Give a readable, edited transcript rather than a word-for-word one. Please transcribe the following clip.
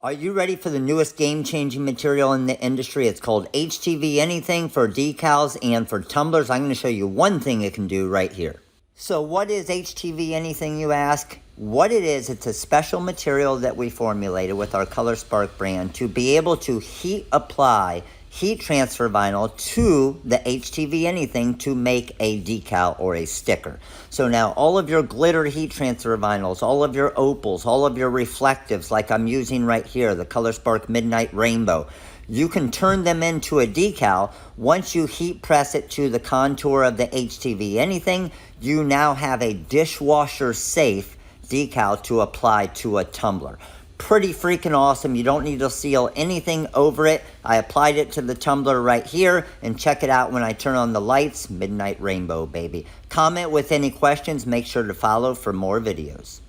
Are you ready for the newest game-changing material in the industry? It's called HTV Anything for decals and for tumblers. I'm going to show you one thing it can do right here. So what is HTV Anything, you ask? What it is, it's a special material that we formulated with our Color Spark brand to be able to heat apply heat transfer vinyl to the HTV Anything to make a decal or a sticker. So now all of your glitter heat transfer vinyls, all of your opals, all of your reflectives like I'm using right here, the Color Spark Midnight Rainbow, you can turn them into a decal. Once you heat press it to the contour of the HTV Anything, you now have a dishwasher safe decal to apply to a tumbler. Pretty freaking awesome. You don't need to seal anything over it. I applied it to the tumbler right here, and check it out when I turn on the lights. Midnight Rainbow, baby. Comment with any questions. Make sure to follow for more videos.